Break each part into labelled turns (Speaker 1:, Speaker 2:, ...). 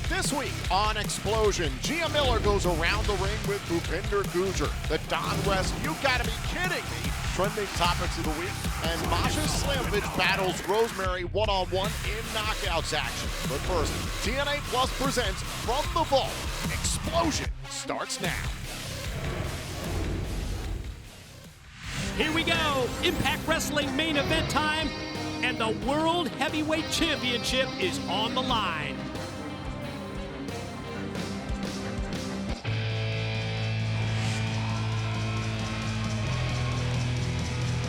Speaker 1: This week on Xplosion, Gia Miller goes around the ring with Bhupinder Gujjar. The Don West, you gotta be kidding me, trending topics of the week. And Masha Slamovich battles Rosemary one-on-one in knockouts action. But first, TNA Plus presents From the Vault. Xplosion starts now.
Speaker 2: Here we go, Impact Wrestling main event time, and the World Heavyweight Championship is on the line.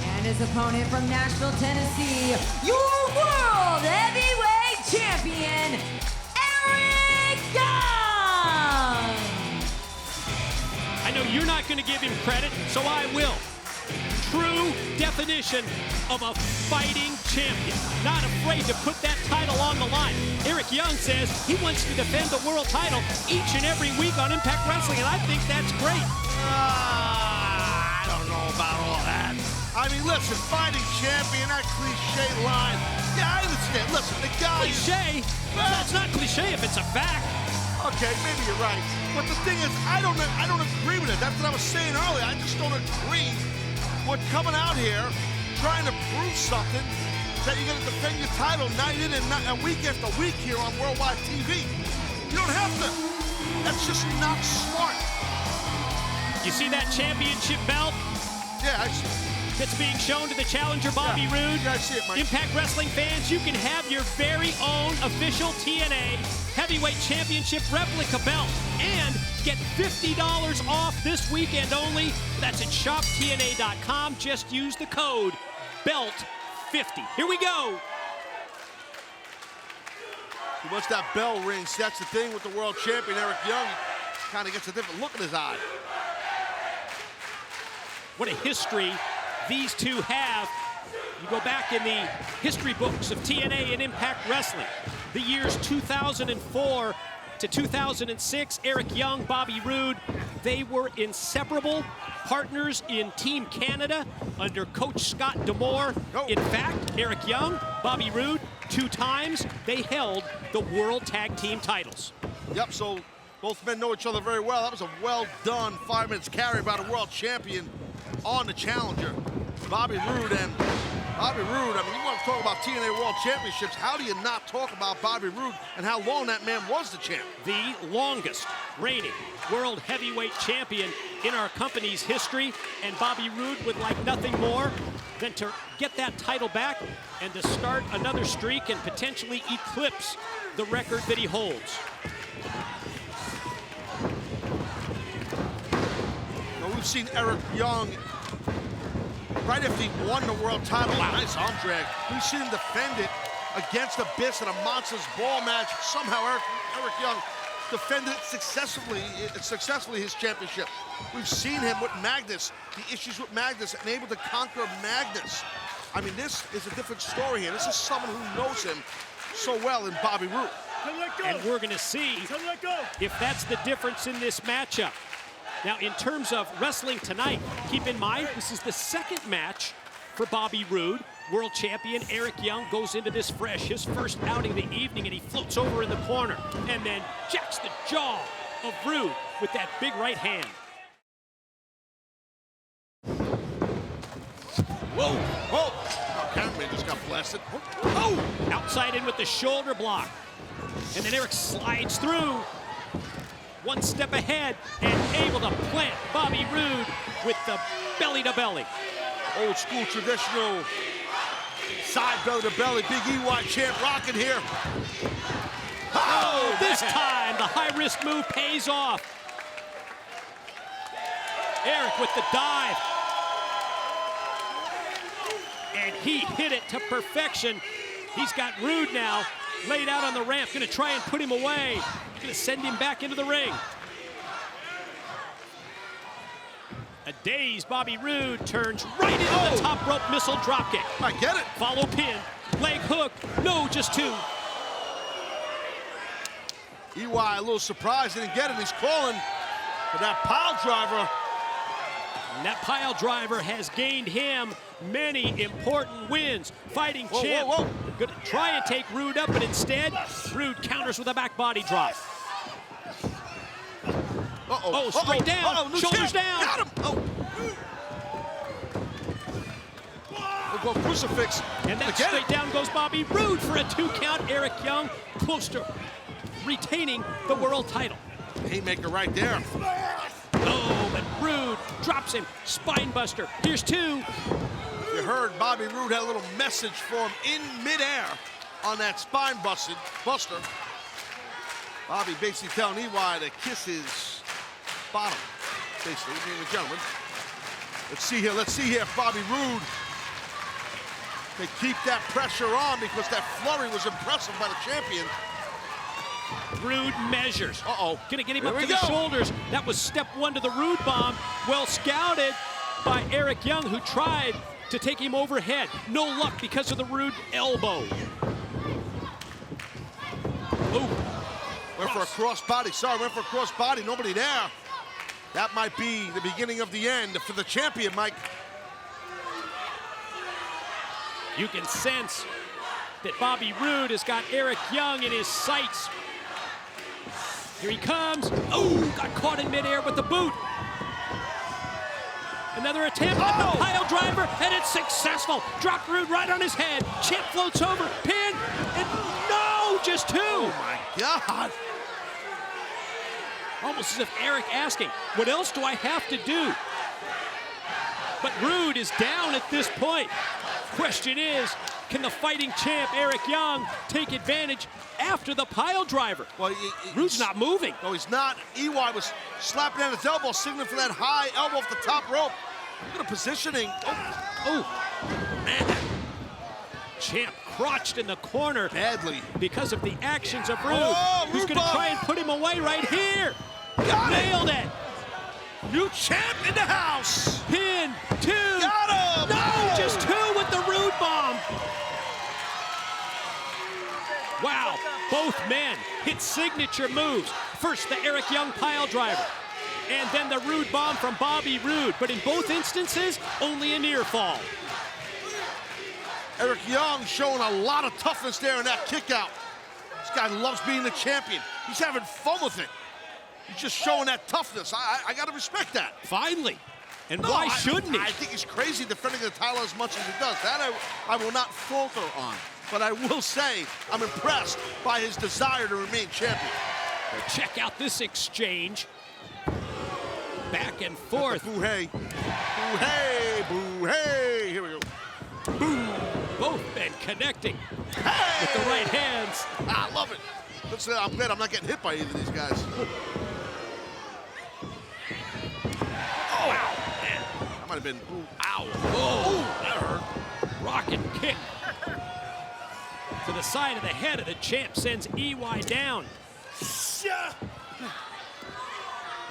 Speaker 3: And his opponent from Nashville, Tennessee, your World Heavyweight Champion, Eric Young!
Speaker 2: I know you're not going to give him credit, so I will. True definition of a fighting champion. Not afraid to put that title on the line. Eric Young says he wants to defend the world title each and every week on Impact Wrestling, and I think that's great.
Speaker 4: I don't know about all that. I mean, listen, fighting champion, that cliche line. Yeah, I understand. Listen, the guy...
Speaker 2: Cliche? That's not cliche if it's a fact.
Speaker 4: Okay, maybe you're right. But the thing is, I don't agree with it. That's what I was saying earlier. I just don't agree with coming out here trying to prove something that you're going to defend your title night in and week after week here on worldwide TV. You don't have to. That's just not smart.
Speaker 2: You see that championship belt?
Speaker 4: Yeah, I see.
Speaker 2: That's being shown to the challenger, Bobby Roode.
Speaker 4: Yeah, I see it, Mike.
Speaker 2: Impact Wrestling fans, you can have your very own official TNA Heavyweight Championship replica belt and get $50 off this weekend only. That's at shoptna.com. Just use the code BELT50. Here we go.
Speaker 4: Once that bell rings, that's the thing with the world champion, Eric Young. Kind of gets a different look in his eye.
Speaker 2: What a history these two have. You go back in the history books of TNA and Impact Wrestling. The years 2004 to 2006, Eric Young, Bobby Roode, they were inseparable partners in Team Canada under Coach Scott D'Amore. In fact, Eric Young, Bobby Roode, 2 times they held the World Tag Team titles.
Speaker 4: Yep, so both men know each other very well. That was a well-done 5 minutes carry by the world champion on the challenger, Bobby Roode. And Bobby Roode, I mean, you want to talk about TNA World Championships, how do you not talk about Bobby Roode and how long that man was the champ?
Speaker 2: The longest reigning World Heavyweight Champion in our company's history, and Bobby Roode would like nothing more than to get that title back and to start another streak and potentially eclipse the record that he holds.
Speaker 4: Now, we've seen Eric Young right after he won the world title. Wow, nice arm drag. We've seen him defend it against Abyss in a Monsters Ball match. Somehow Eric Young defended it successfully his championship. We've seen him with Magnus, the issues with Magnus, and able to conquer Magnus. I mean, this is a different story here. This is someone who knows him so well in Bobby Roode.
Speaker 2: And we're going to see if that's the difference in this matchup. Now, in terms of wrestling tonight, keep in mind, this is the second match for Bobby Roode. World champion Eric Young goes into this fresh, his first outing of the evening, and he floats over in the corner and then jacks the jaw of Roode with that big right hand.
Speaker 4: Whoa, whoa. Oh, cameraman just got blasted.
Speaker 2: Oh, outside in with the shoulder block. And then Eric slides through. One step ahead and able to plant Bobby Roode with the belly-to-belly.
Speaker 4: Old school traditional side belly-to-belly. Big EY champ rocking here.
Speaker 2: Oh, this time the high-risk move pays off. Eric with the dive. And he hit it to perfection. He's got Roode now laid out on the ramp, gonna try and put him away. Gonna send him back into the ring. A dazed Bobby Roode turns right into the top rope missile dropkick.
Speaker 4: I get it.
Speaker 2: Follow pin, leg hook, no, just two.
Speaker 4: EY a little surprised, didn't get it. He's calling for that pile driver.
Speaker 2: And that pile driver has gained him many important wins. Fighting champ. Gonna try and take Roode up, but instead, Roode counters with a back body drop. Oh, straight down, shoulders down.
Speaker 4: Got him. We'll go crucifix.
Speaker 2: And that straight down goes Bobby Roode for a 2 count. Eric Young close to retaining the world title.
Speaker 4: Haymaker right there.
Speaker 2: Oh, but Roode drops him. Spine buster. Here's 2.
Speaker 4: You heard Bobby Roode had a little message for him in midair on that spine buster. Bobby basically telling EY to kiss his bottom, basically, ladies and gentlemen. Let's see here if Bobby Roode can keep that pressure on, because that flurry was impressive by the champion.
Speaker 2: Roode measures. Gonna get him up to the shoulders. That was step 1 to the Roode bomb. Well scouted by Eric Young, who tried to take him overhead. No luck because of the Roode elbow.
Speaker 4: Went for a cross body. Went for a cross body. Nobody there. That might be the beginning of the end for the champion, Mike.
Speaker 2: You can sense that Bobby Roode has got Eric Young in his sights. Here he comes. Oh, got caught in midair with the boot. Another attempt at the pile driver, and it's successful. Dropped Roode right on his head. Champ floats over, pin, and no, just 2.
Speaker 4: Oh my God.
Speaker 2: Almost as if Eric asking, what else do I have to do? But Roode is down at this point. Question is, can the fighting champ, Eric Young, take advantage after the pile driver?
Speaker 4: Well,
Speaker 2: Roode's not moving.
Speaker 4: No, he's not. EY was slapping at his elbow, signaling for that high elbow off the top rope. Look at the positioning.
Speaker 2: Man. Champ crouched in the corner
Speaker 4: Badly.
Speaker 2: because of the actions of Roode. Who's going to try and put him away right here? Nailed it.
Speaker 4: New champ in the house.
Speaker 2: Pin, 2.
Speaker 4: Got him.
Speaker 2: No, just 2 with the Roode bomb. Wow, both men hit signature moves. First, the Eric Young pile driver, and then the Roode bomb from Bobby Roode. But in both instances, only a near fall.
Speaker 4: Eric Young showing a lot of toughness there in that kick out. This guy loves being the champion. He's having fun with it. He's just showing that toughness. I got to respect that.
Speaker 2: Finally. And why shouldn't he?
Speaker 4: I think he's crazy defending the title as much as he does. That I will not falter on. But I will say I'm impressed by his desire to remain champion.
Speaker 2: Well, check out this exchange. Back and forth.
Speaker 4: Boo hey. Boo hey. Boo hey. Here we go.
Speaker 2: Boom. Both men connecting with the right hands.
Speaker 4: I love it. I'm glad I'm not getting hit by either of these guys.
Speaker 2: Wow, man.
Speaker 4: That might have been, ow.
Speaker 2: That hurt. Rocket kick to the side of the head of the champ sends EY down.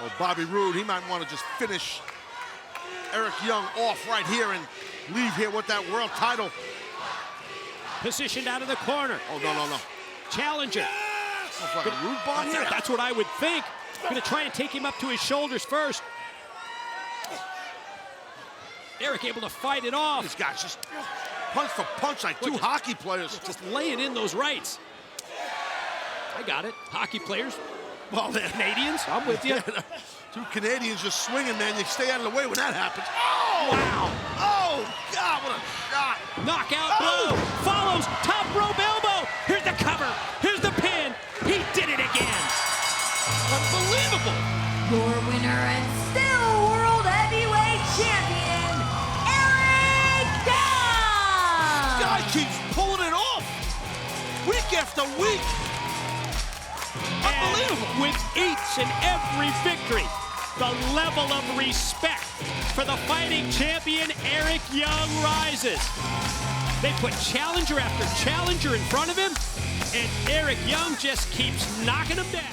Speaker 4: Oh, Bobby Roode, he might want to just finish Eric Young off right here and leave here with that world title.
Speaker 2: Positioned out of the corner.
Speaker 4: Oh, no.
Speaker 2: Challenger.
Speaker 4: Like a Roode bomb here?
Speaker 2: That's what I would think. Gonna try and take him up to his shoulders first. Eric able to fight it off.
Speaker 4: These guys just punch for punch like two hockey players.
Speaker 2: Just laying in those rights. I got it. Hockey players.
Speaker 4: Well, they're
Speaker 2: Canadians, I'm with you.
Speaker 4: Two Canadians just swinging, man. You stay out of the way when that happens.
Speaker 2: Oh! Wow.
Speaker 4: Oh, God, what a shot.
Speaker 2: Knockout blow. Follows. Top rope elbow. Here's the cover. Here's the pin. He did it again. Unbelievable.
Speaker 3: Your winner and still world heavyweight champion, Eric Young!
Speaker 4: Guy keeps pulling it off. Week after week. Unbelievable.
Speaker 2: And with each and every victory, the level of respect for the fighting champion Eric Young rises. They put challenger after challenger in front of him, and Eric Young just keeps knocking them down.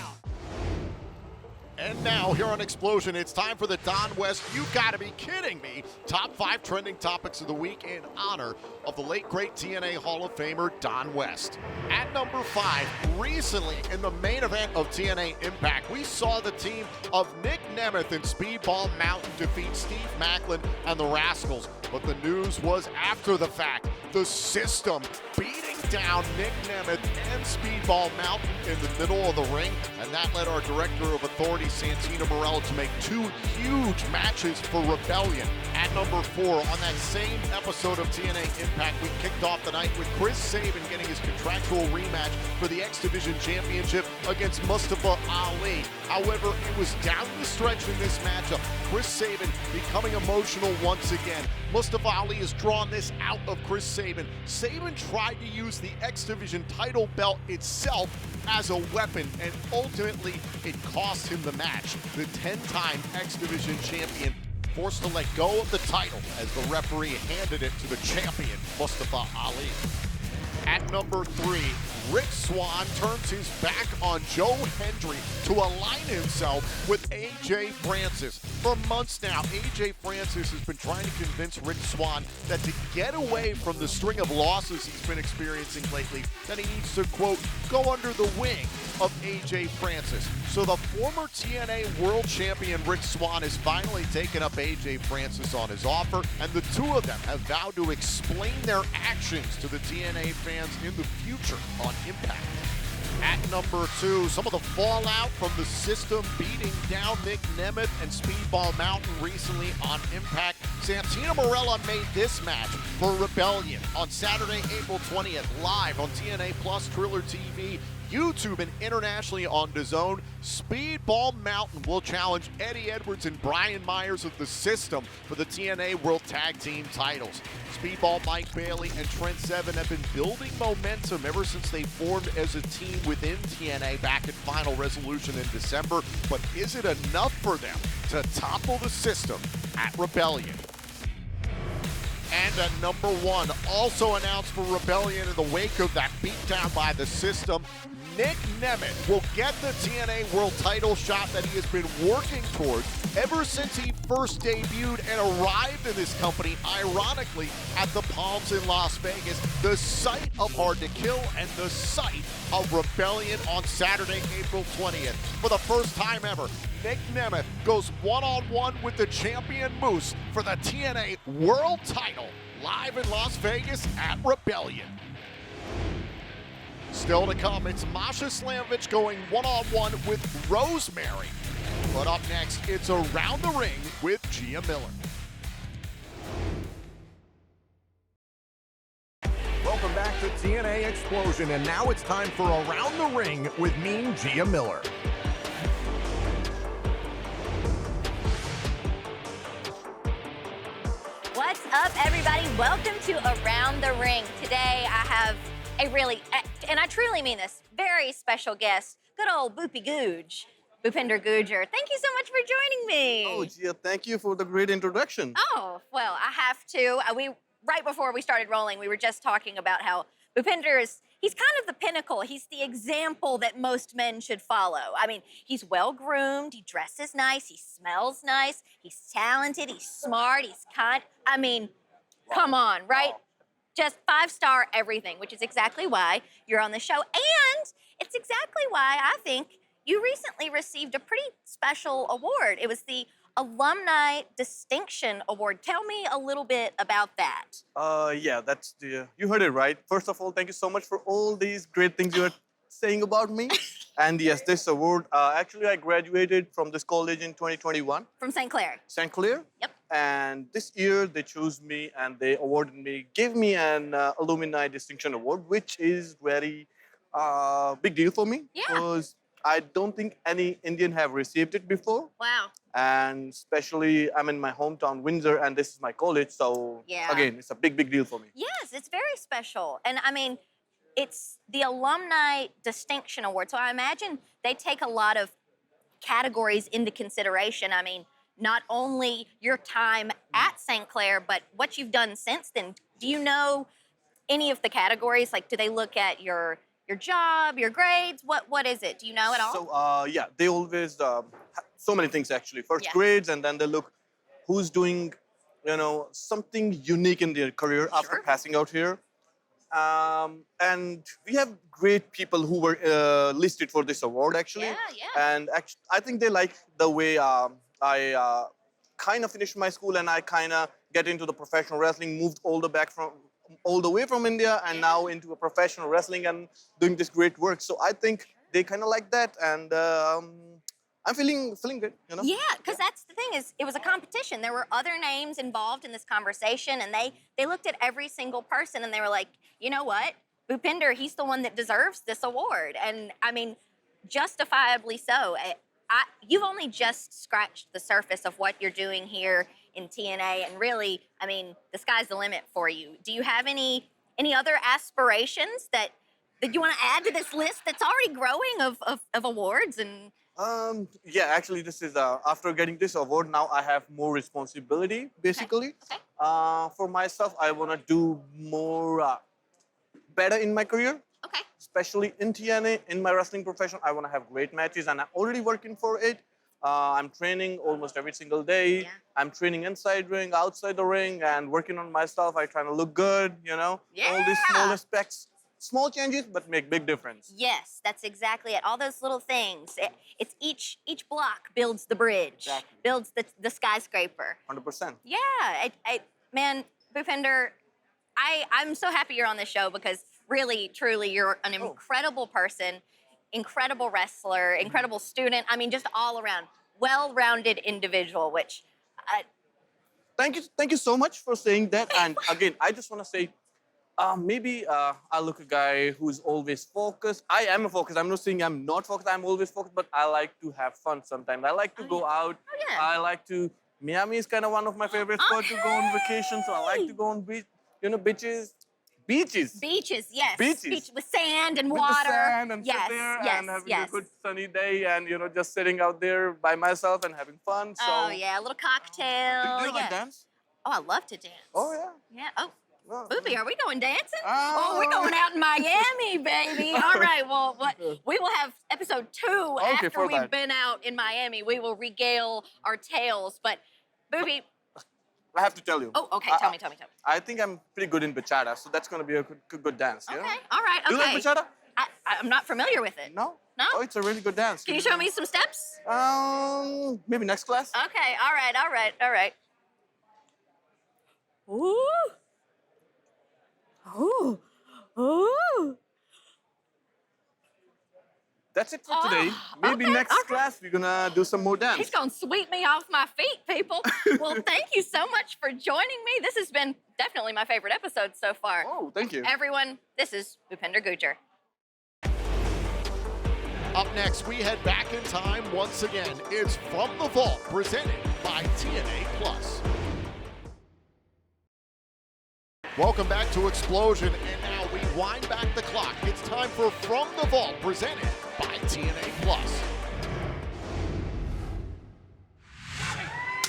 Speaker 1: And now, here on Xplosion, it's time for the Don West You Gotta Be Kidding Me Top 5 Trending Topics of the Week in honor of the late great TNA Hall of Famer Don West. At number 5, recently in the main event of TNA Impact, we saw the team of Nick Nemeth and Speedball Mountain defeat Steve Macklin and the Rascals. But the news was after the fact. The System beating down Nick Nemeth and Speedball Mountain in the middle of the ring, and that led our Director of Authority, Santina Morella, to make 2 huge matches for Rebellion. At number 4, on that same episode of TNA Impact, we kicked off the night with Chris Sabin getting his contractual rematch for the X Division Championship against Mustafa Ali. However, it was down the stretch in this matchup, Chris Sabin becoming emotional once again. Mustafa Ali has drawn this out of Chris Sabin. Sabin tried to use the X Division title belt itself as a weapon, and ultimately it cost him the match. The 10-time X Division champion forced to let go of the title as the referee handed it to the champion, Mustafa Ali. At number 3, Rick Swann turns his back on Joe Hendry to align himself with AJ Francis. For months now, AJ Francis has been trying to convince Rick Swann that to get away from the string of losses he's been experiencing lately, that he needs to, quote, go under the wing of AJ Francis. So the former TNA World Champion Rick Swann has finally taken up AJ Francis on his offer, and the two of them have vowed to explain their actions to the TNA fans in the future on Impact. At number 2, some of the fallout from the System beating down Nick Nemeth and Speedball Mountain recently on Impact. Santina Morella made this match for Rebellion on Saturday, April 20th, live on TNA Plus, Triller TV, YouTube, and internationally on DAZN. Speedball Mountain will challenge Eddie Edwards and Brian Myers of the System for the TNA World Tag Team titles. Speedball Mike Bailey and Trent Seven have been building momentum ever since they formed as a team within TNA back at Final Resolution in December, but is it enough for them to topple the System at Rebellion? And at number 1, also announced for Rebellion in the wake of that beatdown by the System, Nick Nemeth will get the TNA World title shot that he has been working towards ever since he first debuted and arrived in this company, ironically, at the Palms in Las Vegas, the site of Hard to Kill and the site of Rebellion on Saturday, April 20th. For the first time ever, Nick Nemeth goes one-on-one with the champion Moose for the TNA World title live in Las Vegas at Rebellion. Still to come, it's Masha Slamovich going one-on-one with Rosemary. But up next, it's Around the Ring with Gia Miller. Welcome back to TNA Xplosion, and now it's time for Around the Ring with me, Gia Miller.
Speaker 3: What's up, everybody? Welcome to Around the Ring. Today, I have a really, and I truly mean this, very special guest, good old Bhupinder Gujjar. Thank you so much for joining me.
Speaker 5: Oh, Gia, thank you for the great introduction.
Speaker 3: Oh, well, I have to. Right before we started rolling, we were just talking about how Bhupinder he's kind of the pinnacle. He's the example that most men should follow. I mean, he's well-groomed, he dresses nice, he smells nice, he's talented, he's smart, he's kind. I mean, come on, right? Just 5-star everything, which is exactly why you're on the show. And it's exactly why I think you recently received a pretty special award. It was the Alumni Distinction Award. Tell me a little bit about that.
Speaker 5: Yeah, you heard it right. First of all, thank you so much for all these great things you were saying about me. And yes, this award, actually I graduated from this college in 2021.
Speaker 3: From St. Clair.
Speaker 5: St. Clair?
Speaker 3: Yep.
Speaker 5: And this year they chose me and they awarded me, gave me an Alumni Distinction Award, which is very big deal for me.
Speaker 3: Yeah.
Speaker 5: Because I don't think any Indian have received it before.
Speaker 3: Wow.
Speaker 5: And especially, I'm in my hometown, Windsor, and this is my college. So,
Speaker 3: yeah.
Speaker 5: Again, it's a big, big deal for me.
Speaker 3: Yes, it's very special. And I mean, it's the Alumni Distinction Award. So I imagine they take a lot of categories into consideration. I mean, not only your time at St. Clair, but what you've done since then. Do you know any of the categories? Like, do they look at your job, your grades? What is it? Do you know at all?
Speaker 5: So, yeah, they always, so many things actually. First
Speaker 3: Yeah.
Speaker 5: grades, and then they look who's doing, something unique in their career after
Speaker 3: Sure.
Speaker 5: passing out here. And we have great people who were listed for this award actually.
Speaker 3: Yeah.
Speaker 5: And I think they like the way I kind of finished my school and I kind of get into the professional wrestling, moved all the way from India and now into a professional wrestling and doing this great work. So I think they kind of like that, and I'm feeling good.
Speaker 3: Yeah, because that's the thing is, it was a competition. There were other names involved in this conversation, and they looked at every single person and they were like, you know what, Bhupinder, he's the one that deserves this award, and I mean, justifiably so. You've only just scratched the surface of what you're doing here in TNA, and really, I mean, the sky's the limit for you. Do you have any other aspirations that you want to add to this list that's already growing of awards and?
Speaker 5: Yeah, actually, this is after getting this award, now I have more responsibility, basically.
Speaker 3: Okay.
Speaker 5: For myself, I want to do more better in my career,
Speaker 3: Okay.
Speaker 5: especially in TNA, in my wrestling profession. I want to have great matches, and I'm already working for it. I'm training almost every single day.
Speaker 3: Yeah.
Speaker 5: I'm training inside ring, outside the ring, and working on myself. I'm trying to look good, All these small
Speaker 3: Yeah.
Speaker 5: aspects. Small changes, but make big difference.
Speaker 3: Yes, that's exactly it. All those little things. It's each block builds the bridge,
Speaker 5: Exactly.
Speaker 3: builds the skyscraper.
Speaker 5: 100%.
Speaker 3: Yeah, man, Bhupinder, I'm so happy you're on this show because really, truly, you're an incredible person, incredible wrestler, incredible student. I mean, just all around, well-rounded individual, which.
Speaker 5: Thank you so much for saying that. And again, I just want to say, maybe I look a guy who's always focused. I am focused. I'm not saying I'm not focused. I'm always focused, but I like to have fun sometimes. I like to go out.
Speaker 3: Oh, yeah.
Speaker 5: I like to. Miami is kind of one of my favorite spots to go on vacation. So I like to go on beaches. Beaches.
Speaker 3: Beaches, yes.
Speaker 5: Beaches.
Speaker 3: Beach with sand and
Speaker 5: With
Speaker 3: water.
Speaker 5: the sand and
Speaker 3: yes,
Speaker 5: sit there
Speaker 3: yes,
Speaker 5: and having
Speaker 3: yes.
Speaker 5: a good sunny day and just sitting out there by myself and having fun. So
Speaker 3: Oh yeah, a little cocktail.
Speaker 5: Do you like
Speaker 3: yeah.
Speaker 5: dance?
Speaker 3: Oh, I love to dance.
Speaker 5: Oh yeah.
Speaker 3: Yeah. Oh,
Speaker 5: Well,
Speaker 3: Boopy, are we going dancing?
Speaker 5: Oh.
Speaker 3: Oh, we're going out in Miami, baby. All right. Well, we will have episode 2 after
Speaker 5: for
Speaker 3: we've
Speaker 5: that.
Speaker 3: been out in Miami. We will regale our tales. But Boopy,
Speaker 5: I have to tell you.
Speaker 3: oh, okay. Tell me.
Speaker 5: I think I'm pretty good in bachata, so that's gonna be a good dance.
Speaker 3: Okay.
Speaker 5: Yeah?
Speaker 3: All right.
Speaker 5: Do you
Speaker 3: Okay.
Speaker 5: like bachata?
Speaker 3: I'm not familiar with it.
Speaker 5: No.
Speaker 3: No?
Speaker 5: Oh, it's a really good dance.
Speaker 3: Can you show me some steps?
Speaker 5: Maybe next class.
Speaker 3: Okay. All right. Ooh. Ooh. Ooh.
Speaker 5: That's it for today. Maybe
Speaker 3: okay,
Speaker 5: next
Speaker 3: okay.
Speaker 5: class we're gonna do some more dance.
Speaker 3: He's gonna sweep me off my feet, people. Well, thank you so much for joining me. This has been definitely my favorite episode so far.
Speaker 5: Oh, thank you.
Speaker 3: Everyone, this is Bhupinder Gujjar.
Speaker 1: Up next, we head back in time once again. It's From the Vault, presented by TNA Plus. Welcome back to Xplosion, and now we wind back the clock. It's time for From the Vault, presented by TNA Plus.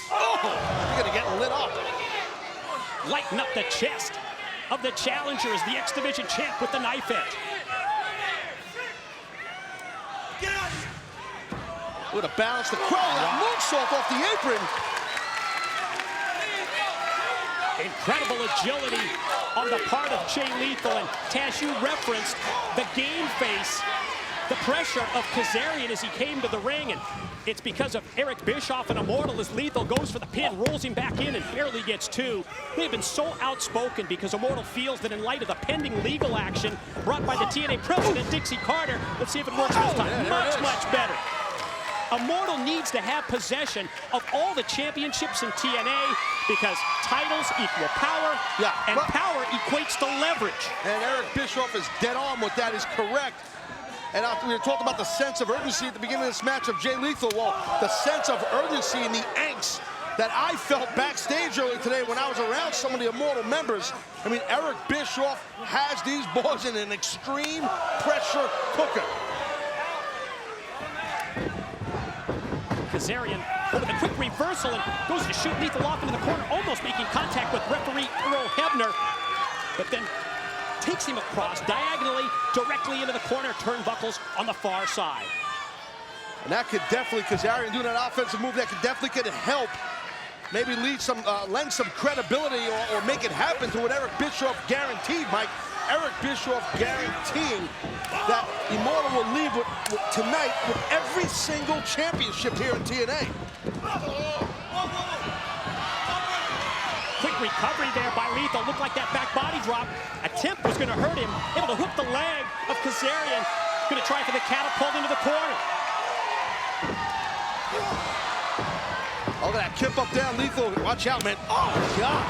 Speaker 4: Oh, you're gonna get lit up.
Speaker 2: Lighten up the chest of the challenger as the X Division champ with the knife edge.
Speaker 4: With a balance, the crowd, that moonsault off the apron.
Speaker 2: Incredible agility on the part of Jay Lethal. And Taz, you referenced the game face, the pressure of Kazarian as he came to the ring. And it's because of Eric Bischoff and Immortal as Lethal goes for the pin, rolls him back in and barely gets 2. They've been so outspoken because Immortal feels that in light of the pending legal action brought by the TNA president, Dixie Carter, let's see if it works this time. Much better. Immortal needs to have possession of all the championships in TNA because titles equal power, and power equates to leverage.
Speaker 4: And Eric Bischoff is dead on with that, is correct. And after we talked about the sense of urgency at the beginning of this match of Jay Lethal, well, the sense of urgency and the angst that I felt backstage earlier today when I was around some of the Immortal members. I mean, Eric Bischoff has these boys in an extreme pressure cooker.
Speaker 2: Kazarian over the quick reversal and goes to shoot Lethal off into the corner, almost making contact with referee Earl Hebner, but then takes him across diagonally directly into the corner turnbuckles on the far side.
Speaker 4: And that could definitely, Kazarian doing that offensive move, that could definitely could help maybe lend some credibility or make it happen to what Eric Bischoff guaranteed, Mike. Eric Bischoff guaranteeing that Immortal will leave tonight with every single championship here in TNA.
Speaker 2: Quick recovery there by Lethal. Looked like that back body drop attempt was going to hurt him. Able to hook the leg of Kazarian. Going to try for the catapult into the corner.
Speaker 4: Oh, that kip up down, Lethal. Watch out, man. Oh, God.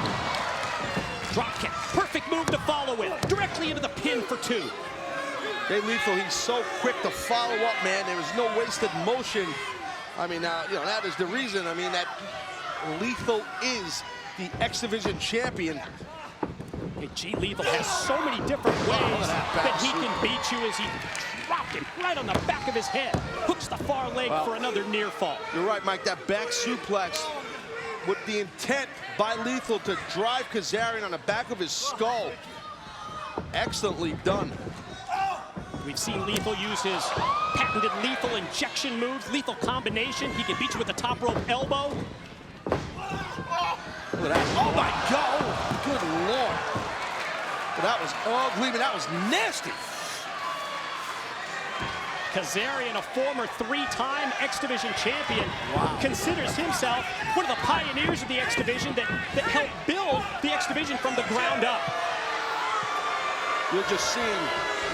Speaker 2: Drop kick. Perfect move to follow with. Directly into the pin for 2.
Speaker 4: Jay Lethal, he's so quick to follow up, man. There is no wasted motion. I mean, you know, that is the reason. I mean, that Lethal is the X Division champion.
Speaker 2: And G Lethal has so many different ways that he can beat you as he dropped him right on the back of his head. Hooks the far leg for another near fall.
Speaker 4: You're right, Mike. That back suplex with the intent by Lethal to drive Kazarian on the back of his skull. Excellently done.
Speaker 2: We've seen Lethal use his patented lethal injection moves, lethal combination. He can beat you with the top rope elbow.
Speaker 4: Look at that. Oh, my God. Oh, good Lord. Well, that was ugly, but that was nasty.
Speaker 2: Kazarian, a former 3-time X Division champion, considers himself one of the pioneers of the X Division that helped build the X Division from the ground up.
Speaker 4: You're just seeing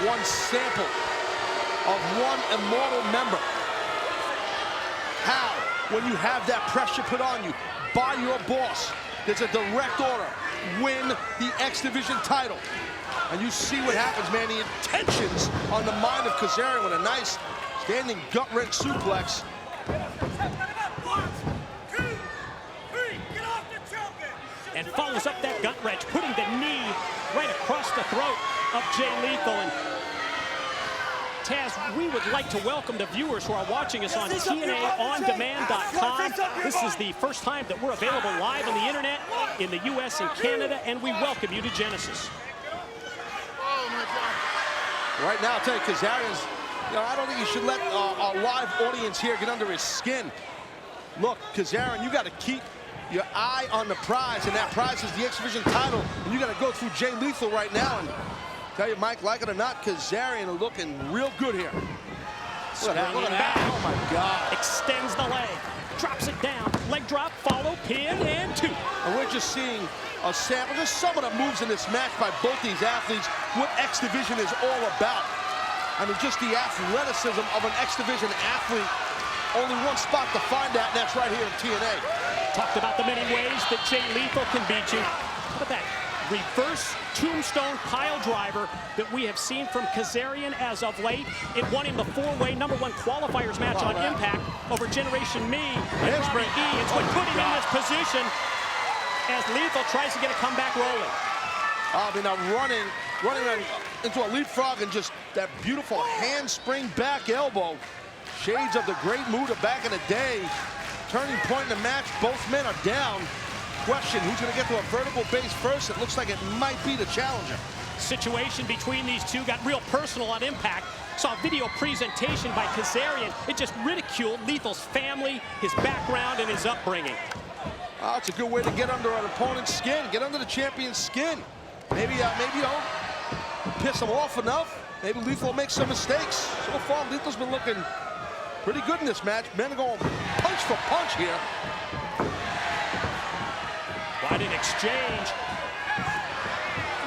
Speaker 4: one sample of one Immortal member. How, when you have that pressure put on you by your boss, there's a direct order, win the X Division title. And you see what happens, man. The intentions on the mind of Kazarian with a nice standing gut-wrench suplex.
Speaker 2: And follows up that gut wrench, putting the knee right across the throat of Jay Lethal. And Taz, we would like to welcome the viewers who are watching us on TNAOnDemand.com. This is the first time that we're available live on the internet in the US and Canada, and we welcome you to Genesis.
Speaker 4: Right now, I'll tell you, Kazarian's, you know, I don't think you should let our live audience here get under his skin. Look, Kazarian, you got to keep your eye on the prize, and that prize is the X Division title. And you got to go through Jay Lethal right now. And tell you, Mike, like it or not, Kazarian looking real good here. Look at that. Oh, my God.
Speaker 2: Extends the leg, drops it down, leg drop, follow, pin, and 2.
Speaker 4: And we're just seeing a sample, just some of the moves in this match by both these athletes, what X Division is all about. I mean, just the athleticism of an X Division athlete. Only one spot to find that, and that's right here in TNA.
Speaker 2: Talked about the many ways that Jay Lethal can beat you. Look at that reverse tombstone pile driver that we have seen from Kazarian as of late. It won him the 4-way #1 qualifiers match on Impact over Generation Me and Robbie E. It's what put him in this position as Lethal tries to get a comeback rolling.
Speaker 4: I mean, now running into a leapfrog and just that beautiful handspring back elbow. Shades of the great Muta back in the day. Turning point in the match, both men are down. Question, who's going to get to a vertical base first? It looks like it might be the challenger.
Speaker 2: Situation between these two got real personal on Impact. Saw a video presentation by Kazarian. It just ridiculed Lethal's family, his background, and his upbringing.
Speaker 4: Oh, it's a good way to get under an opponent's skin, get under the champion's skin. Maybe you don't piss him off enough. Maybe Lethal will make some mistakes. So far, Lethal's been looking pretty good in this match. Men are going punch for punch here.
Speaker 2: Quite an exchange.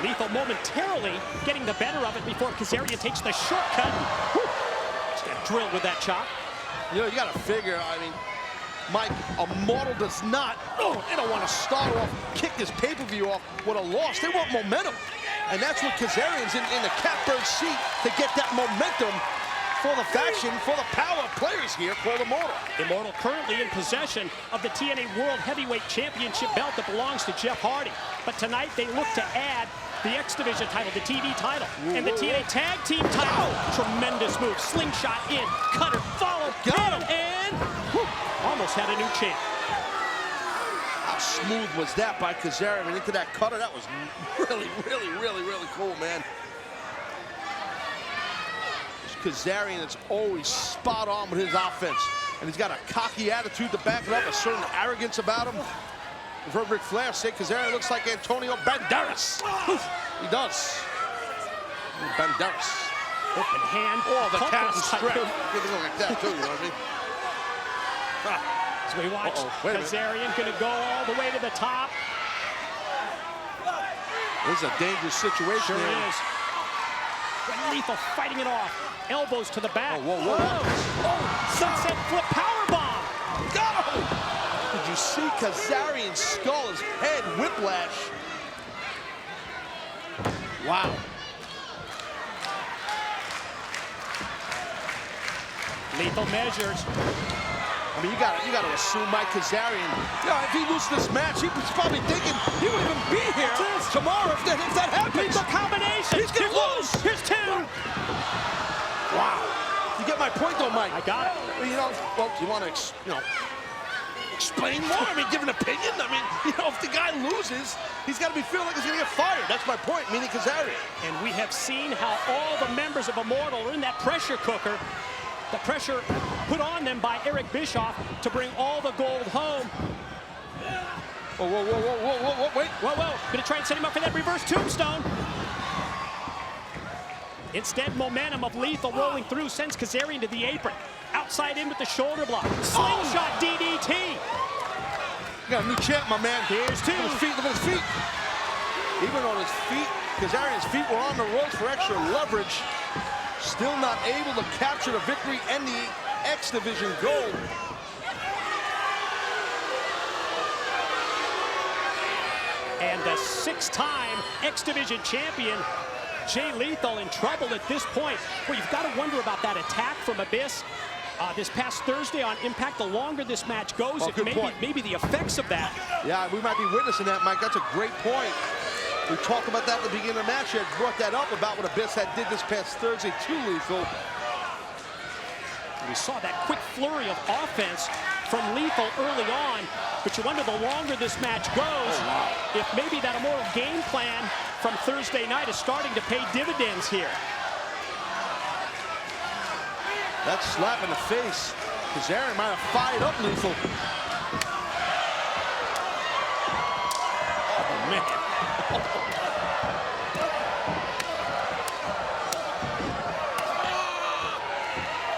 Speaker 2: Lethal momentarily getting the better of it before Kazarian takes the shortcut. Whew. Just got drilled with that chop.
Speaker 4: You know, you got to figure, I mean, Mike, Immortal does not, they don't want to start off, kick this pay-per-view off with a loss. They want momentum. And that's what Kazarian's in the catbird seat to get that momentum for the faction, for the power players here called Immortal.
Speaker 2: Immortal currently in possession of the TNA World Heavyweight Championship belt that belongs to Jeff Hardy. But tonight they look to add the X Division title, the TV title, and the TNA Tag Team title. Tremendous move, slingshot in, cutter, follow, pin, and almost had a new champ.
Speaker 4: How smooth was that by Kazarian into that cutter? That was really, really, really, really cool, man. Kazarian is always spot on with his offense. And he's got a cocky attitude to back it up, a certain arrogance about him. I've heard Ric Flair say Kazarian looks like Antonio Banderas. He does. Banderas.
Speaker 2: Open hand.
Speaker 4: Oh, the
Speaker 2: Conference
Speaker 4: Captain
Speaker 2: type
Speaker 4: Stretch.
Speaker 2: move.
Speaker 4: Give it a look like that, too, you know what I mean?
Speaker 2: As we watch,
Speaker 4: Wait a minute.
Speaker 2: Kazarian going to go all the way to the top.
Speaker 4: This is a dangerous situation.
Speaker 2: Sure
Speaker 4: here.
Speaker 2: is. And Lethal fighting it off. Elbows to the back.
Speaker 4: Oh, whoa.
Speaker 2: Oh, sunset flip powerbomb.
Speaker 4: Go! Did you see Kazarian's skull, his head whiplash? Wow.
Speaker 2: Lethal measures.
Speaker 4: I mean, you gotta assume Mike Kazarian, if he loses this match, he was probably thinking he wouldn't even be here tomorrow if that happens.
Speaker 2: Lethal combination.
Speaker 4: He's gonna lose.
Speaker 2: Here's two.
Speaker 4: Wow. You get my point, though, Mike.
Speaker 2: I got it.
Speaker 4: You know, well, do you want to, explain more? I mean, give an opinion? I mean, if the guy loses, he's got to be feeling like he's going to get fired. That's my point, meaning Kazarian.
Speaker 2: And we have seen how all the members of Immortal are in that pressure cooker. The pressure put on them by Eric Bischoff to bring all the gold home.
Speaker 4: Whoa, wait.
Speaker 2: Whoa. Gonna try and set him up for that reverse tombstone. Instead, momentum of Lethal rolling through sends Kazarian to the apron. Outside in with the shoulder block. Slingshot DDT.
Speaker 4: You got a new champ, my man.
Speaker 2: Here's two.
Speaker 4: Look at his feet. Even on his feet, Kazarian's feet were on the ropes for extra leverage. Still not able to capture the victory and the X Division gold.
Speaker 2: And the six-time X Division champion, Jay Lethal, in trouble at this point. Well, you've got to wonder about that attack from Abyss this past Thursday on Impact. The longer this match goes, maybe the effects of that.
Speaker 4: Yeah, we might be witnessing that, Mike. That's a great point. We talked about that at the beginning of the match. You had brought that up about what Abyss had did this past Thursday to Lethal.
Speaker 2: We saw that quick flurry of offense from Lethal early on, but you wonder the longer this match goes, if maybe that Immortal game plan from Thursday night is starting to pay dividends here.
Speaker 4: That slap in the face. Kazarian might have fired up Lethal. Oh, man.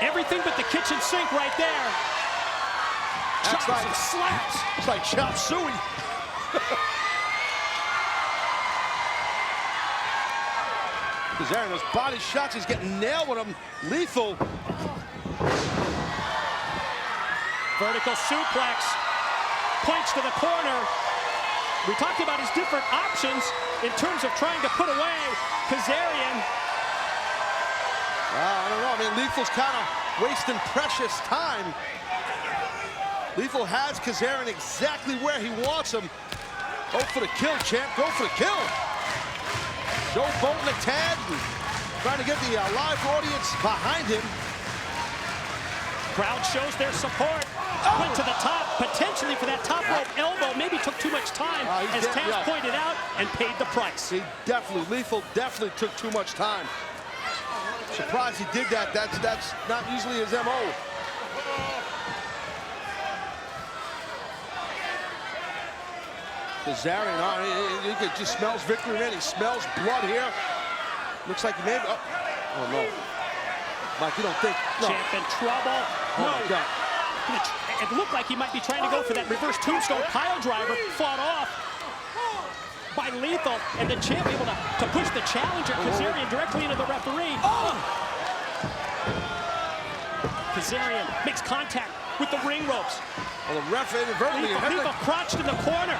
Speaker 2: Everything but the kitchen sink right there.
Speaker 4: That's
Speaker 2: Chops and slaps.
Speaker 4: It's like chop suey. Kazarian, those body shots, he's getting nailed with them. Lethal.
Speaker 2: Vertical suplex. Points to the corner. We talked about his different options in terms of trying to put away Kazarian.
Speaker 4: I don't know. I mean, Lethal's kind of wasting precious time. Lethal has Kazarian exactly where he wants him. Go for the kill, champ. Go for the kill. Showboating the tag. Trying to get the live audience behind him.
Speaker 2: Crowd shows their support. Went to the top, potentially for that top rope elbow. Maybe took too much time, as Taz pointed out, and paid the price.
Speaker 4: Lethal definitely took too much time. Surprised he did that. That's not usually his MO. Kazarian, he just smells victory in. He smells blood here. Looks like he may. Oh no, Mike, you don't think? No.
Speaker 2: Champ in trouble.
Speaker 4: Oh my God.
Speaker 2: It looked like he might be trying to go for that reverse tombstone pile driver. Fought off by Lethal, and the champ able to push the challenger, Kazarian, directly into the referee. Kazarian makes contact with the ring ropes.
Speaker 4: Well, the ref inadvertently.
Speaker 2: Lethal crouched in the corner.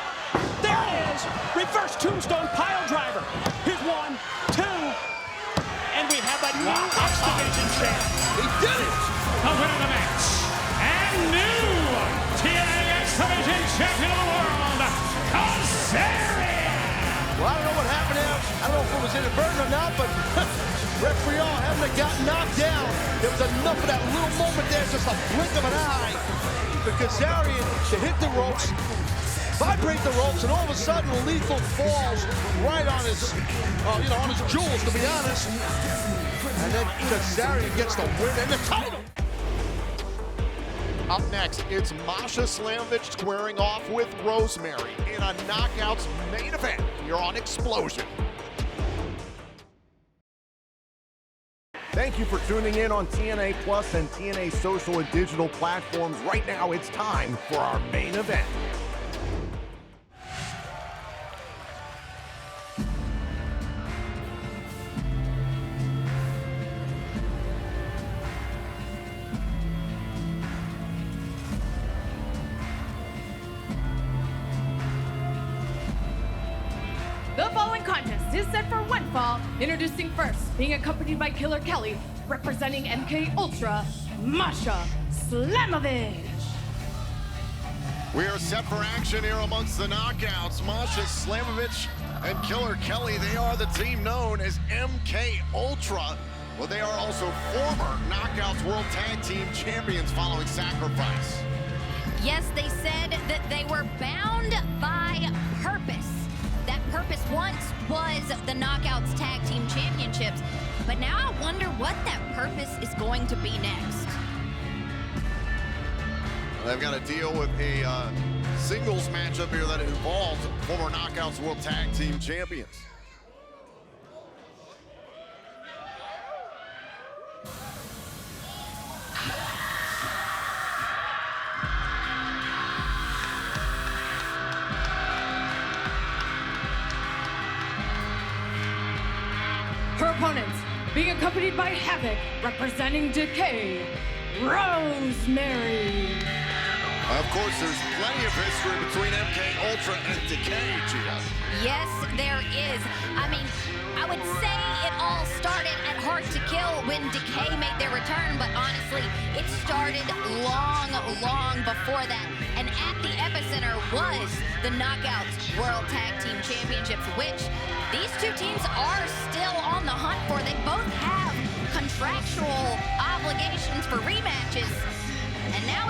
Speaker 2: There it is. Reverse tombstone pile driver. Here's 1, 2. And we have a new X Division champ.
Speaker 4: He did it.
Speaker 6: The winner of the match and new TNA X Division champion of the world, Kazarian.
Speaker 4: Well, I don't know what happened there. I don't know if it was inadvertent or not, but referee having got knocked down. There was enough of that little moment there, just a blink of an eye, for Kazarian to hit the ropes, vibrate the ropes, and all of a sudden Lethal falls right on his, on his jewels, to be honest. And then Kazarian gets the win and the title.
Speaker 1: Up next, it's Masha Slamovich squaring off with Rosemary in a Knockouts main event here on Xplosion. Thank you for tuning in on TNA Plus and TNA social and digital platforms. Right now, it's time for our main event.
Speaker 7: The following contest is set for one fall. Introducing first, being accompanied by Killer Kelly, representing MK Ultra, Masha Slamovich.
Speaker 1: We are set for action here amongst the Knockouts. Masha Slamovich and Killer Kelly, they are the team known as MK Ultra. Well, they are also former Knockouts World Tag Team Champions following Sacrifice.
Speaker 3: Yes, they said that they were bound by purpose. That purpose once was the Knockouts Tag Team Championships, but now I wonder what that purpose is going to be next.
Speaker 1: They've got to deal with a singles matchup here that involves former Knockouts World Tag Team Champions.
Speaker 7: Her opponents, being accompanied by Havoc, representing Decay, Rosemary.
Speaker 1: Of course, there's plenty of history between MK Ultra and Decay, Gia.
Speaker 3: Yes, there is. I mean, I would say it all started at Hard to Kill when Decay made their return, but honestly, it started long, long before that. And at the epicenter was the Knockouts World Tag Team Championships, which these two teams are still on the hunt for. They both have contractual obligations for rematches. And now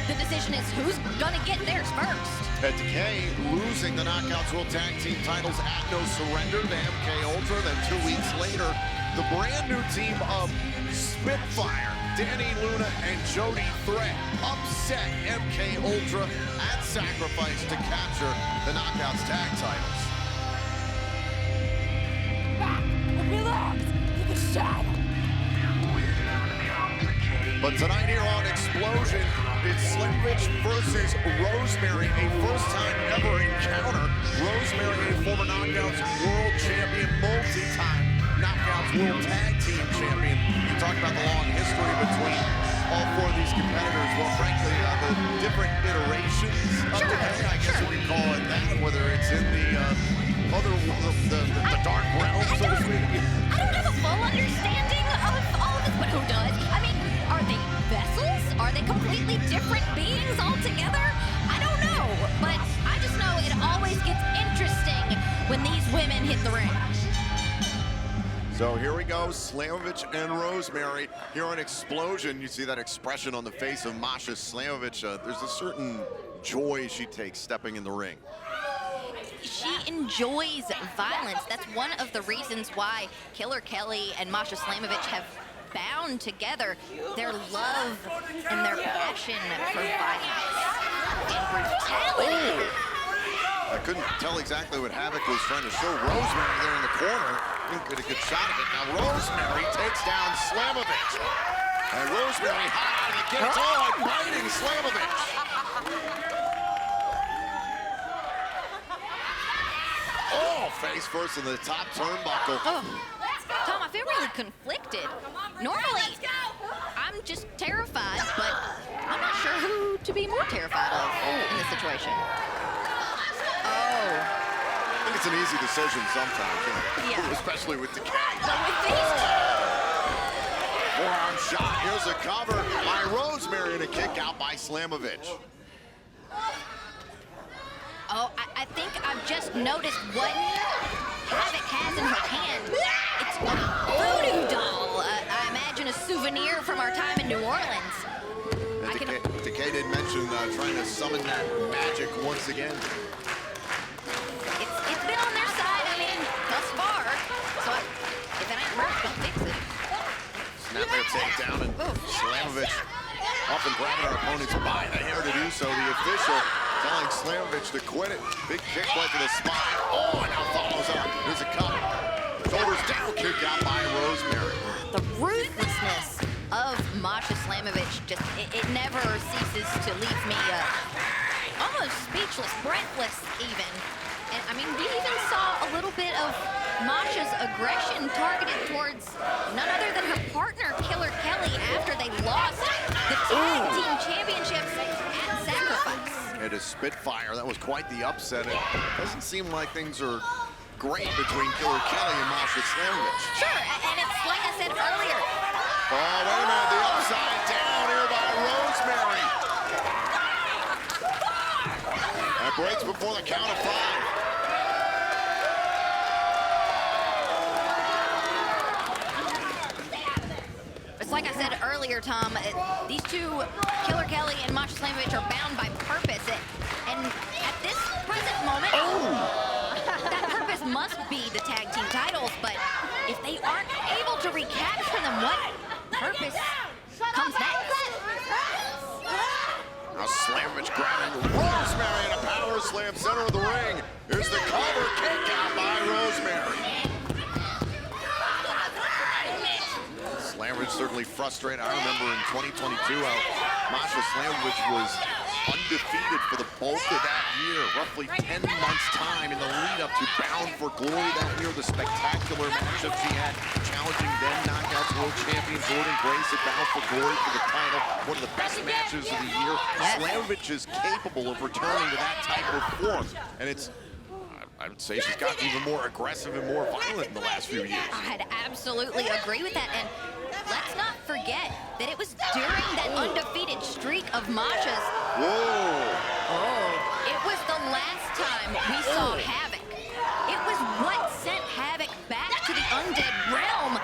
Speaker 3: the decision is who's gonna get theirs first.
Speaker 1: At Decay losing the Knockouts World Tag Team titles at No Surrender to MK Ultra. Then 2 weeks later, the brand new team of Spitfire, Danny Luna and Jody Threat upset MK Ultra at Sacrifice to capture the Knockouts tag titles. But tonight here on Xplosion, it's Slamovich versus Rosemary, a first-time ever encounter. Rosemary, a former Knockouts World Champion, multi-time Knockouts World Tag Team Champion. You talk about the long history between all four of these competitors. Well, frankly, the different iterations of the game, I guess we call it that, whether it's in the the dark realm, so to speak.
Speaker 3: I don't have a full understanding of all of this, but who does? I mean, are they vessels? Are they completely different beings altogether? I don't know, but I just know it always gets interesting when these women hit the ring.
Speaker 1: So here we go, Slamovich and Rosemary here on Xplosion. You see that expression on the face of Masha Slamovich. There's a certain joy she takes stepping in the ring.
Speaker 3: She enjoys violence. That's one of the reasons why Killer Kelly and Masha Slamovich have bound together their love and their passion for violence and brutality.
Speaker 1: I couldn't tell exactly what Havoc was trying to show Rosemary there in the corner. Didn't get a good shot of it. Now Rosemary takes down Slamovich. And Rosemary hot and gets on, biting Slamovich. Oh, face first in the top turnbuckle.
Speaker 3: Oh. Tom, I feel really conflicted. Normally, I'm just terrified, but I'm not sure who to be more terrified of in this situation.
Speaker 1: I think it's an easy decision sometimes, you know,
Speaker 3: Yeah.
Speaker 1: especially with Decay.
Speaker 3: But with these
Speaker 1: Forearm shot, here's a cover by Rosemary and a kick out by Slamovich.
Speaker 3: Oh, I think I've just noticed what Havoc has in her hand. It's a voodoo doll. I imagine a souvenir from our time in New Orleans.
Speaker 1: Decay did mention trying to summon that magic once again.
Speaker 3: It's been on their side, I mean, thus far. So if it ain't broke, don't fix it.
Speaker 1: takedown, and Slamovich often grabbing our opponents by the hair to do so. The official telling Slamovich to quit it. Big kick right to the spine. Oh, and now follows up. Here's a cut. Shoulders down, kick out by Rosemary.
Speaker 3: The ruthlessness of Masha Slamovich, just it never ceases to leave me almost speechless, breathless even. And I mean, we even saw a little bit of Masha's aggression targeted towards none other than her partner, Killer Kelly, after they lost the tag team championships at Sacrifice.
Speaker 1: It is Spitfire. That was quite the upset. It doesn't seem like things are great between Killer Kelly and Masha Slamovich.
Speaker 3: Sure, and it's like I said earlier.
Speaker 1: Oh, wait a minute. The upside down here by Rosemary. That breaks before the count of 5.
Speaker 3: It's like I said earlier, Tom, these two, Killer Kelly and Masha Slamovich, are bound by purpose. And at this present moment, that purpose must be the tag team titles, but if they aren't able to recapture them, what purpose comes next?
Speaker 1: Now Slamovich grabbing Rosemary in a power slam, center of the ring. Here's the cover, kick out by Rosemary. Slamovich certainly frustrated. I remember in 2022 how Masha Slamovich was undefeated for the bulk of that year, roughly 10 months' time in the lead-up to Bound for Glory that year. The spectacular matchup she had, challenging then Knockouts World Champion Jordan Grace at Bound for Glory for the title. One of the best matches of the year. Slamovich is capable of returning to that type of form, and it's, I would say she's gotten even more aggressive and more violent in the last few years.
Speaker 3: I'd absolutely agree with that, and let's not forget that it was during that undefeated streak of Masha's. It was the last time we saw Havoc. It was what sent Havoc back to the undead realm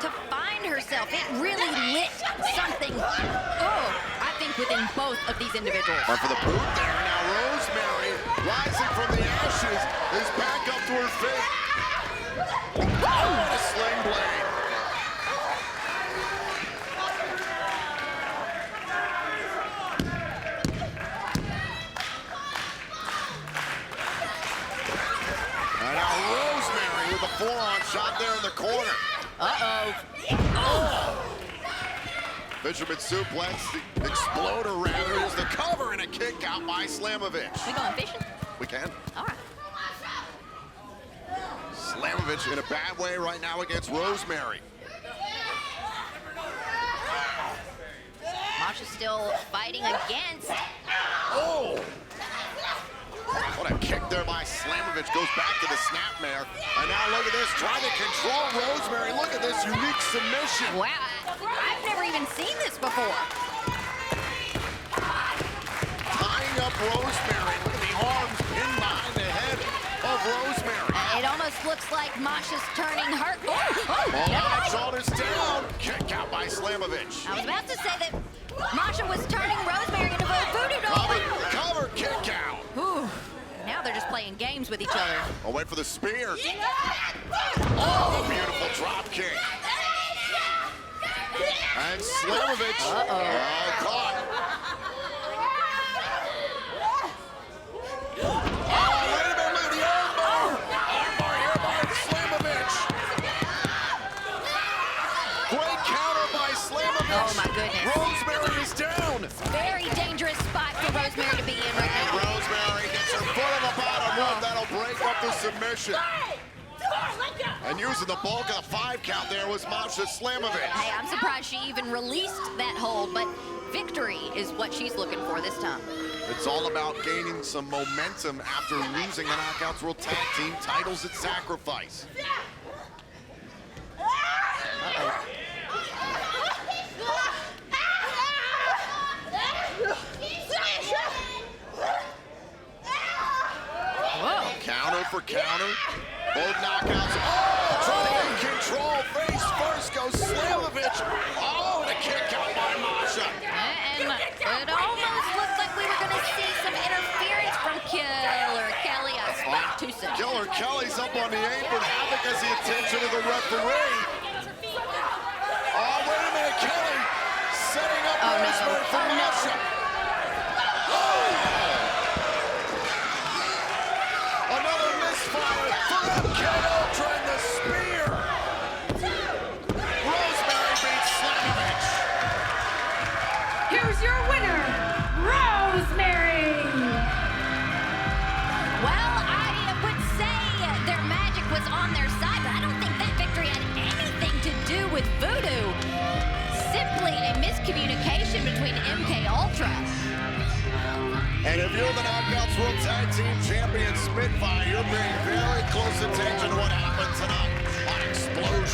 Speaker 3: to find herself. It really lit something, I think, within both of these individuals.
Speaker 1: And for the boot there, now Rosemary, rising from the ashes, is back up to her feet. A sling blade. And now Rosemary with a forearm shot there in the corner. Fisherman suplex, the exploder rather, is the cover and a kick out by Slamovich.
Speaker 3: We going fishing?
Speaker 1: We can.
Speaker 3: All right.
Speaker 1: Slamovich in a bad way right now against Rosemary.
Speaker 3: Masha's still fighting against.
Speaker 1: What a kick there by Slamovich. Goes back to the snapmare. And now look at this, trying to control Rosemary. Look at this unique submission.
Speaker 3: Wow, I've never even seen this before.
Speaker 1: Tying up Rosemary. Look at the arms pinned behind the head of Rosemary.
Speaker 3: It almost looks like Masha's turning her.
Speaker 1: Shoulders down. Kick out by Slamovich.
Speaker 3: I was about to say that Masha was turning Rosemary into a voodoo doll.
Speaker 1: Cover, kick out.
Speaker 3: Ooh, now they're just playing games with each other.
Speaker 1: I'll wait for the spear. Oh, beautiful drop kick. And Slamovich. Caught. Wait a minute, look at the armbar. Armbar here by Slamovich. Great counter by Slamovich.
Speaker 3: Oh my goodness.
Speaker 1: Rosemary is down.
Speaker 3: Very dangerous spot for Rosemary to be in right now.
Speaker 1: Rosemary gets her foot on the bottom rope. That'll break up the submission. And using the bulk of the 5 count there was Masha Slamovich.
Speaker 3: Hey, I'm surprised she even released that hold, but victory is what she's looking for this time.
Speaker 1: It's all about gaining some momentum after losing the Knockouts World Tag Team titles at Sacrifice. Counter for counter. Both knockouts. Trying to get control. Face first goes Slamovich. The kick out by Masha.
Speaker 3: And it almost looked like we were going to see some interference from Killer Kelly. I spoke too soon.
Speaker 1: Killer Kelly's up on the apron. Havoc has the attention of the referee. Wait a minute. Rosemary for Masha. Another misfire for MK Ultra and the spear. Rosemary beats Slamovich.
Speaker 7: Here's your winner, Rosemary.
Speaker 3: Well, I would say their magic was on their side, but I don't think that victory had anything to do with voodoo. Simply a miscommunication between MK Ultra.
Speaker 1: And if you're the Knockouts World Tag Team Champion Spitfire, you're paying very close attention to what happens tonight on Xplosion.